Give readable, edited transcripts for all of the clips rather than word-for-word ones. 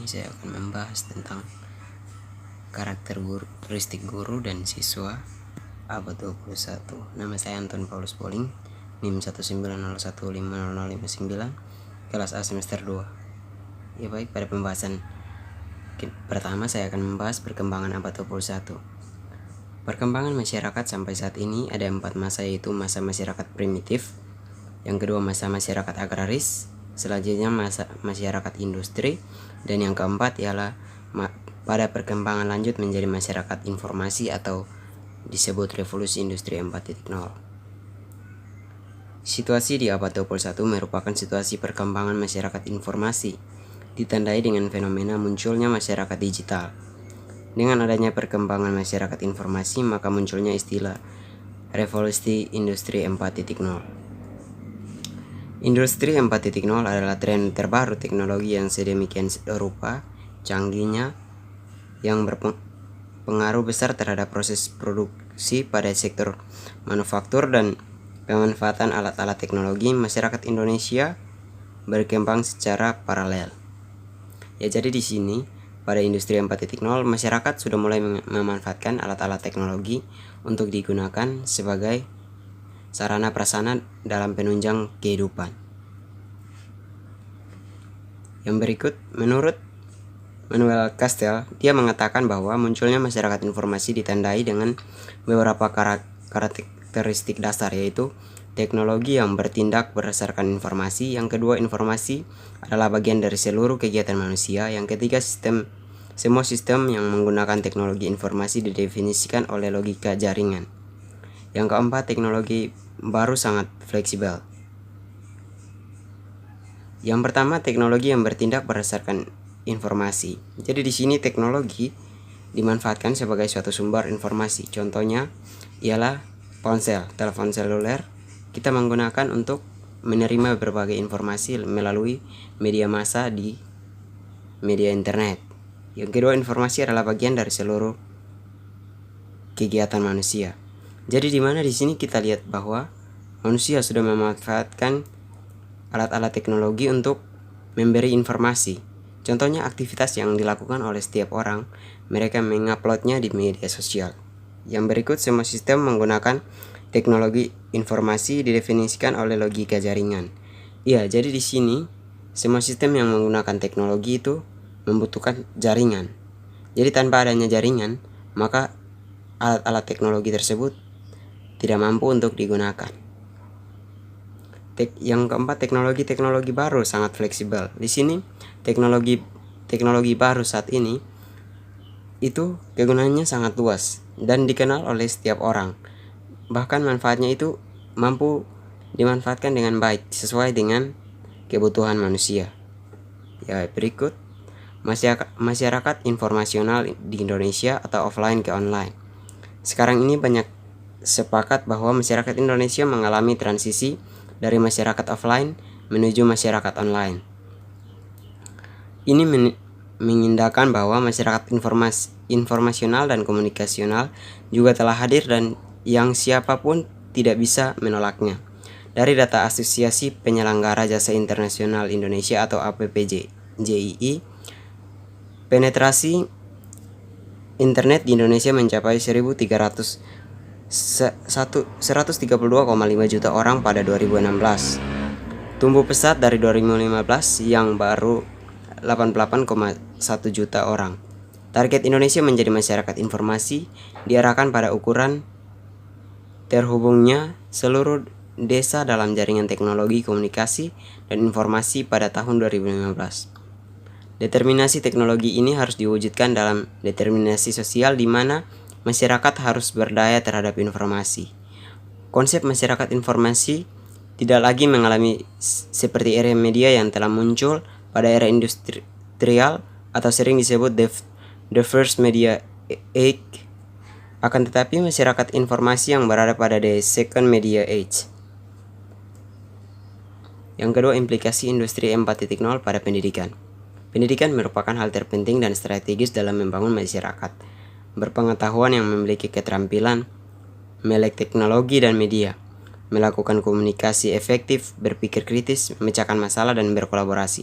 saya akan membahas tentang karakteristik guru dan siswa abad 21. Nama saya Anton Paulus Poling, NIM 190150059, kelas A semester 2. Ya baik, pada pembahasan pertama saya akan membahas perkembangan abad 21. Perkembangan masyarakat sampai saat ini ada 4 masa, yaitu masa masyarakat primitif, yang kedua masa masyarakat agraris, selanjutnya masa masyarakat industri, dan yang keempat ialah pada perkembangan lanjut menjadi masyarakat informasi atau disebut revolusi industri 4.0. Situasi di abad 21 merupakan situasi perkembangan masyarakat informasi, ditandai dengan fenomena munculnya masyarakat digital. Dengan adanya perkembangan masyarakat informasi, maka munculnya istilah revolusi industri 4.0. Industri 4.0 adalah tren terbaru teknologi yang sedemikian rupa canggihnya yang berpengaruh besar terhadap proses produksi pada sektor manufaktur dan pemanfaatan alat-alat teknologi. Masyarakat Indonesia berkembang secara paralel. Ya, jadi di sini pada industri 4.0 masyarakat sudah mulai memanfaatkan alat-alat teknologi untuk digunakan sebagai sarana prasarana dalam penunjang kehidupan. Yang berikut, menurut Manuel Castells, dia mengatakan bahwa munculnya masyarakat informasi ditandai dengan beberapa karakteristik dasar, yaitu teknologi yang bertindak berdasarkan informasi, yang kedua informasi adalah bagian dari seluruh kegiatan manusia, yang ketiga semua sistem yang menggunakan teknologi informasi didefinisikan oleh logika jaringan, yang keempat teknologi baru sangat fleksibel. Yang pertama, teknologi yang bertindak berdasarkan informasi. Jadi di sini teknologi dimanfaatkan sebagai suatu sumber informasi. Contohnya ialah ponsel, telepon seluler. Kita menggunakan untuk menerima berbagai informasi melalui media massa di media internet. Yang kedua, informasi adalah bagian dari seluruh kegiatan manusia. Jadi di mana di sini kita lihat bahwa manusia sudah memanfaatkan alat-alat teknologi untuk memberi informasi. Contohnya aktivitas yang dilakukan oleh setiap orang, mereka menguploadnya di media sosial. Yang berikut, semua sistem menggunakan teknologi informasi didefinisikan oleh logika jaringan. Ya, jadi di sini semua sistem yang menggunakan teknologi itu membutuhkan jaringan. Jadi tanpa adanya jaringan, maka alat-alat teknologi tersebut tidak mampu untuk digunakan. Yang keempat, teknologi baru sangat fleksibel. Di sini teknologi baru saat ini itu kegunaannya sangat luas dan dikenal oleh setiap orang. Bahkan manfaatnya itu mampu dimanfaatkan dengan baik sesuai dengan kebutuhan manusia. Ya, berikut masyarakat informasional di Indonesia atau offline ke online. Sekarang ini banyak sepakat bahwa masyarakat Indonesia mengalami transisi dari masyarakat offline menuju masyarakat online. Ini mengindahkan bahwa masyarakat informasional dan komunikasional juga telah hadir dan yang siapapun tidak bisa menolaknya. Dari data Asosiasi Penyelenggara Jasa Internasional Indonesia atau APPJII, penetrasi internet di Indonesia mencapai 132,5 juta orang pada 2016. Tumbuh pesat dari 2015 yang baru 88,1 juta orang. Target Indonesia menjadi masyarakat informasi diarahkan pada ukuran terhubungnya seluruh desa dalam jaringan teknologi komunikasi dan informasi pada tahun 2015. Determinasi teknologi ini harus diwujudkan dalam determinasi sosial di mana masyarakat harus berdaya terhadap informasi. Konsep masyarakat informasi tidak lagi mengalami seperti era media yang telah muncul pada era industrial atau sering disebut the first media age, akan tetapi masyarakat informasi yang berada pada the second media age. Yang kedua, implikasi industri 4.0 pada pendidikan. Pendidikan merupakan hal terpenting dan strategis dalam membangun masyarakat berpengetahuan yang memiliki keterampilan melek teknologi dan media, melakukan komunikasi efektif, berpikir kritis, memecahkan masalah, dan berkolaborasi.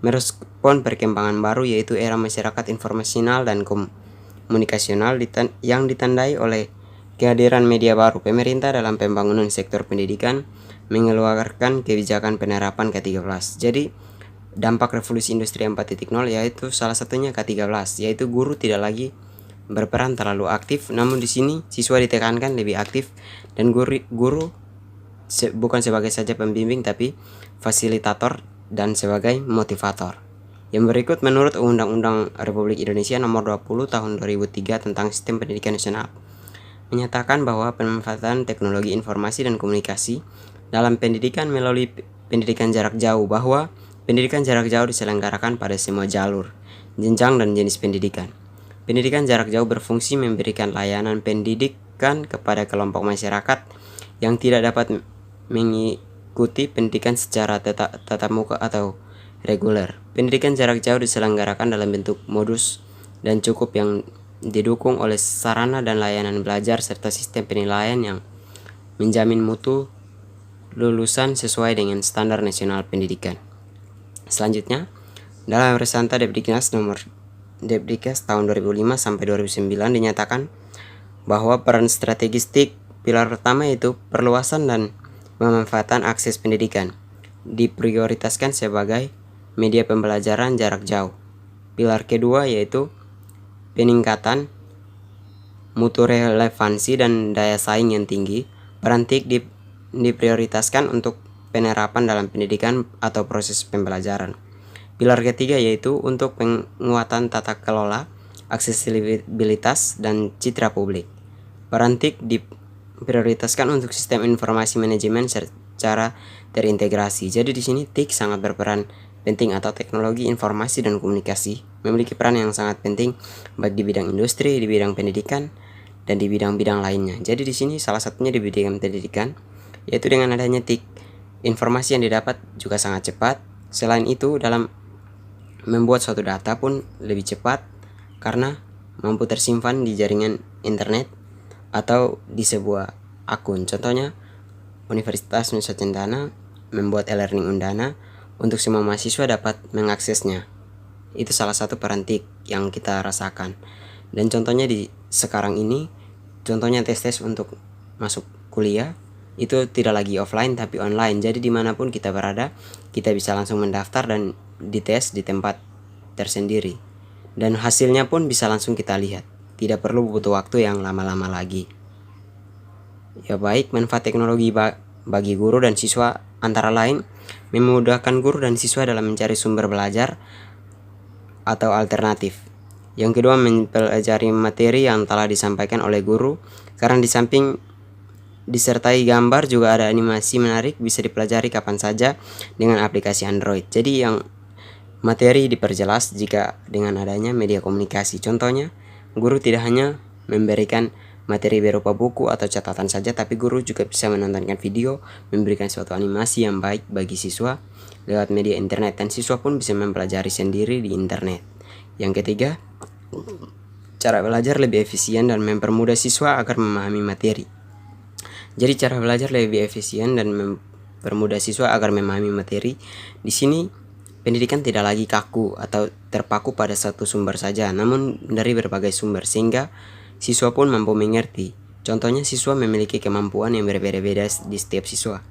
merespon perkembangan baru, yaitu era masyarakat informasional dan komunikasional yang ditandai oleh kehadiran media baru. Pemerintah dalam pembangunan sektor pendidikan mengeluarkan kebijakan penerapan K13. Jadi dampak revolusi industri 4.0 yaitu salah satunya K13, yaitu guru tidak lagi berperan terlalu aktif, namun di sini siswa ditekankan lebih aktif dan guru bukan sebagai saja pembimbing tapi fasilitator dan sebagai motivator. Yang berikut menurut Undang-Undang Republik Indonesia Nomor 20 Tahun 2003 tentang Sistem Pendidikan Nasional menyatakan bahwa pemanfaatan teknologi informasi dan komunikasi dalam pendidikan melalui pendidikan jarak jauh, bahwa pendidikan jarak jauh diselenggarakan pada semua jalur, jenjang dan jenis pendidikan. Pendidikan jarak jauh berfungsi memberikan layanan pendidikan kepada kelompok masyarakat yang tidak dapat mengikuti pendidikan secara tatap muka atau reguler. Pendidikan jarak jauh diselenggarakan dalam bentuk modus dan cukup yang didukung oleh sarana dan layanan belajar serta sistem penilaian yang menjamin mutu lulusan sesuai dengan standar nasional pendidikan. Selanjutnya, dalam Resanta Depdiknas tahun 2005 sampai 2009 dinyatakan bahwa peran strategis TIK pilar pertama yaitu perluasan dan pemanfaatan akses pendidikan diprioritaskan sebagai media pembelajaran jarak jauh. Pilar kedua yaitu peningkatan mutu relevansi dan daya saing yang tinggi. Peran TIK diprioritaskan untuk penerapan dalam pendidikan atau proses pembelajaran. Pilar ketiga yaitu untuk penguatan tata kelola, aksesibilitas, dan citra publik. Peran TIK diprioritaskan untuk sistem informasi manajemen secara terintegrasi. Jadi di sini TIK sangat berperan penting, atau teknologi informasi dan komunikasi memiliki peran yang sangat penting baik di bidang industri, di bidang pendidikan, dan di bidang-bidang lainnya. Jadi di sini salah satunya di bidang pendidikan, yaitu dengan adanya TIK, informasi yang didapat juga sangat cepat. Selain itu, dalam membuat suatu data pun lebih cepat karena mampu tersimpan di jaringan internet atau di sebuah akun. Contohnya, Universitas Nusa Cendana membuat e-learning Undana untuk semua mahasiswa dapat mengaksesnya. Itu salah satu peran TIK yang kita rasakan. Dan contohnya di sekarang ini, contohnya tes-tes untuk masuk kuliah itu tidak lagi offline tapi online. Jadi dimanapun kita berada, kita bisa langsung mendaftar dan dites di tempat tersendiri, dan hasilnya pun bisa langsung kita lihat, tidak perlu butuh waktu yang lama-lama lagi. Ya baik, manfaat teknologi bagi guru dan siswa antara lain memudahkan guru dan siswa dalam mencari sumber belajar atau alternatif. Yang kedua, mempelajari materi yang telah disampaikan oleh guru, karena di samping disertai gambar juga ada animasi menarik, bisa dipelajari kapan saja dengan aplikasi Android. Jadi yang materi diperjelas jika dengan adanya media komunikasi. Contohnya, guru tidak hanya memberikan materi berupa buku atau catatan saja, tapi guru juga bisa menontonkan video, memberikan suatu animasi yang baik bagi siswa lewat media internet, dan siswa pun bisa mempelajari sendiri di internet. Yang ketiga, cara belajar lebih efisien dan mempermudah siswa agar memahami materi. Jadi cara belajar lebih efisien dan mempermudah siswa agar memahami materi. Di sini pendidikan tidak lagi kaku atau terpaku pada satu sumber saja, namun dari berbagai sumber sehingga siswa pun mampu mengerti. Contohnya, siswa memiliki kemampuan yang berbeda-beda di setiap siswa.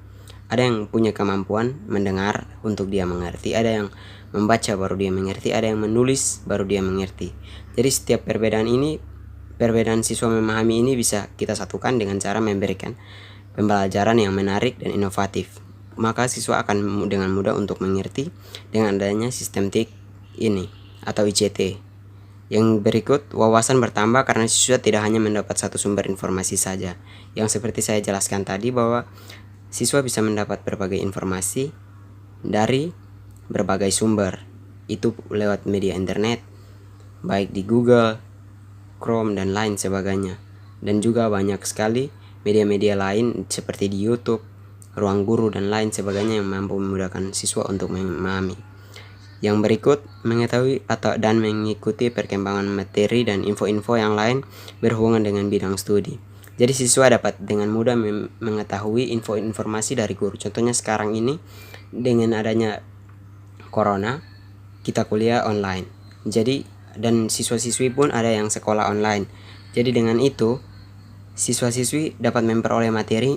Ada yang punya kemampuan mendengar untuk dia mengerti, ada yang membaca baru dia mengerti, ada yang menulis baru dia mengerti. Jadi setiap perbedaan siswa memahami ini bisa kita satukan dengan cara memberikan pembelajaran yang menarik dan inovatif. Maka siswa akan dengan mudah untuk mengerti dengan adanya sistem TIK ini atau ICT. Yang berikut, wawasan bertambah karena siswa tidak hanya mendapat satu sumber informasi saja. Yang seperti saya jelaskan tadi, bahwa siswa bisa mendapat berbagai informasi dari berbagai sumber. Itu lewat media internet, baik di Google, Chrome, dan lain sebagainya. Dan juga banyak sekali media-media lain seperti di YouTube, Ruang Guru, dan lain sebagainya yang mampu memudahkan siswa untuk memahami. Yang berikut, mengetahui dan mengikuti perkembangan materi dan info-info yang lain berhubungan dengan bidang studi. Jadi siswa dapat dengan mudah mengetahui informasi dari guru. Contohnya sekarang ini dengan adanya corona, kita kuliah online. Jadi dan siswa-siswi pun ada yang sekolah online. Jadi dengan itu siswa-siswi dapat memperoleh materi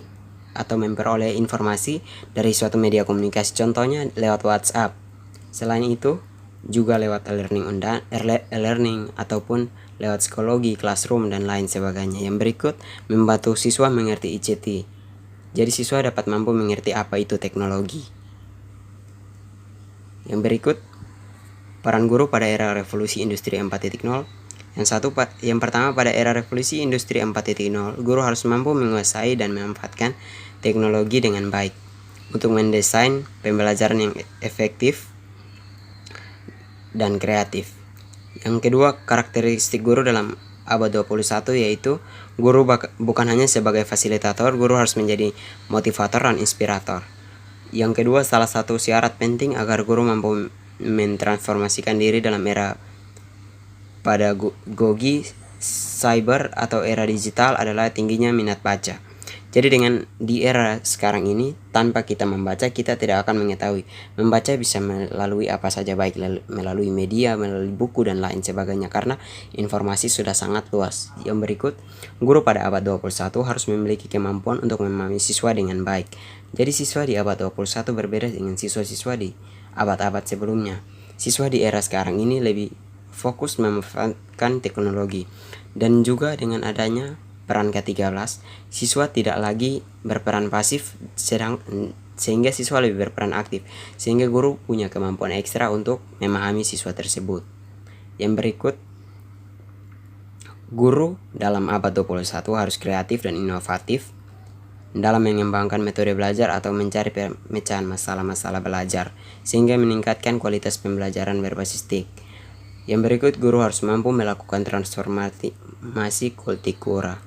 atau memperoleh informasi dari suatu media komunikasi, contohnya lewat WhatsApp. Selain itu juga lewat e-learning ataupun lewat psikologi, classroom, dan lain sebagainya. Yang berikut membantu siswa mengerti ICT. Jadi siswa dapat mampu mengerti apa itu teknologi. Yang berikut peran guru pada era revolusi industri 4.0. Yang pertama, pada era revolusi industri 4.0, guru harus mampu menguasai dan memanfaatkan teknologi dengan baik untuk mendesain pembelajaran yang efektif dan kreatif. Yang kedua, karakteristik guru dalam abad 21 yaitu guru bukan hanya sebagai fasilitator, guru harus menjadi motivator dan inspirator. Yang kedua, salah satu syarat penting agar guru mampu mentransformasikan diri dalam era pedagogi cyber atau era digital adalah tingginya minat baca. Jadi dengan di era sekarang ini, tanpa kita membaca, kita tidak akan mengetahui. Membaca bisa melalui apa saja, baik melalui media, melalui buku, dan lain sebagainya, karena informasi sudah sangat luas. Yang berikut, guru pada abad 21 harus memiliki kemampuan untuk memahami siswa dengan baik. Jadi siswa di abad 21 berbeda dengan siswa-siswa di abad-abad sebelumnya. Siswa di era sekarang ini lebih fokus memanfaatkan teknologi, dan juga dengan adanya peran ke-13, siswa tidak lagi berperan pasif, sehingga siswa lebih berperan aktif, sehingga guru punya kemampuan ekstra untuk memahami siswa tersebut. Yang berikut, guru dalam abad 21 harus kreatif dan inovatif dalam mengembangkan metode belajar atau mencari pemecahan masalah-masalah belajar, sehingga meningkatkan kualitas pembelajaran berbasis TIK. Yang berikut, guru harus mampu melakukan transformasi kultura.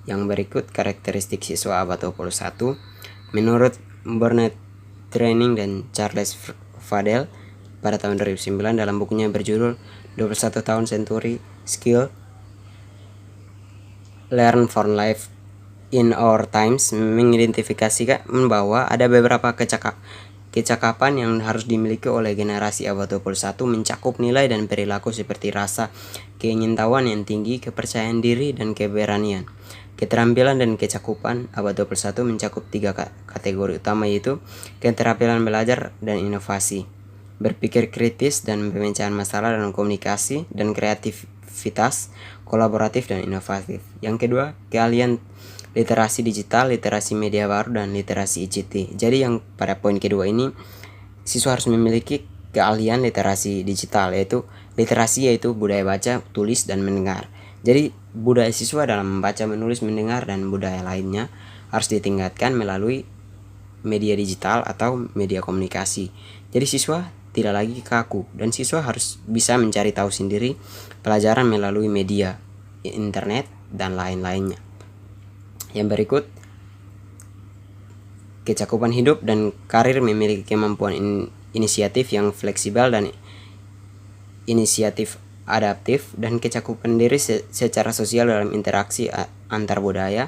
Yang berikut karakteristik siswa abad 21 menurut Burnett Training dan Charles Fadel pada tahun 2009 dalam bukunya berjudul 21 tahun Century Skill Learn for Life in Our Times, mengidentifikasikan bahwa ada beberapa kecakapan yang harus dimiliki oleh generasi abad 21, mencakup nilai dan perilaku seperti rasa keingintahuan yang tinggi, kepercayaan diri, dan keberanian. Keterampilan dan kecakupan abad 21 mencakup 3 kategori utama, yaitu keterampilan belajar dan inovasi, berpikir kritis dan pemecahan masalah, dan komunikasi dan kreativitas, kolaboratif dan inovatif. Yang kedua, keahlian literasi digital, literasi media baru, dan literasi ICT. Jadi yang pada poin kedua ini, siswa harus memiliki keahlian literasi digital, yaitu budaya baca, tulis, dan mendengar. Jadi budaya siswa dalam membaca, menulis, mendengar, dan budaya lainnya harus ditingkatkan melalui media digital atau media komunikasi. Jadi siswa tidak lagi kaku, dan siswa harus bisa mencari tahu sendiri pelajaran melalui media, internet, dan lain-lainnya. Yang berikut, kecakupan hidup dan karir memiliki kemampuan inisiatif yang fleksibel dan inisiatif adaptif, dan kecakupan diri secara sosial dalam interaksi antar budaya,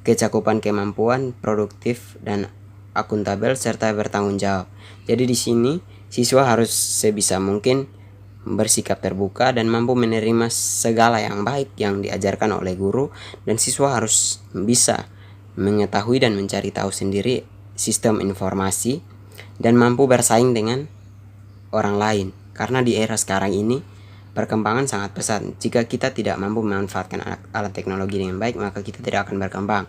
kecakupan kemampuan produktif dan akuntabel, serta bertanggung jawab. Jadi di sini siswa harus sebisa mungkin bersikap terbuka dan mampu menerima segala yang baik yang diajarkan oleh guru, dan siswa harus bisa mengetahui dan mencari tahu sendiri sistem informasi dan mampu bersaing dengan orang lain, karena di era sekarang ini perkembangan sangat pesat. Jika kita tidak mampu memanfaatkan alat teknologi dengan baik, maka kita tidak akan berkembang.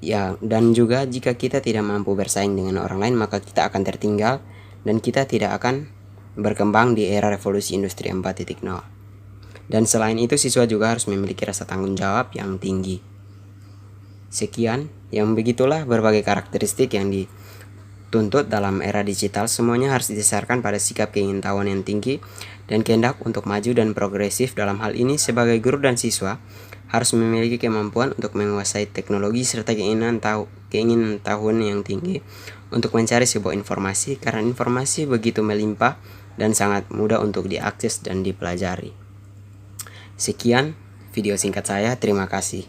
Ya, dan juga jika kita tidak mampu bersaing dengan orang lain, maka kita akan tertinggal dan kita tidak akan berkembang di era revolusi industri 4.0. Dan selain itu, siswa juga harus memiliki rasa tanggung jawab yang tinggi. Sekian, yang begitulah berbagai karakteristik yang dituntut dalam era digital. Semuanya harus didasarkan pada sikap keingintahuan yang tinggi dan kehendak untuk maju dan progresif. Dalam hal ini, sebagai guru dan siswa harus memiliki kemampuan untuk menguasai teknologi serta keingintahuan yang tinggi untuk mencari sebuah informasi, karena informasi begitu melimpah dan sangat mudah untuk diakses dan dipelajari. Sekian video singkat saya, terima kasih.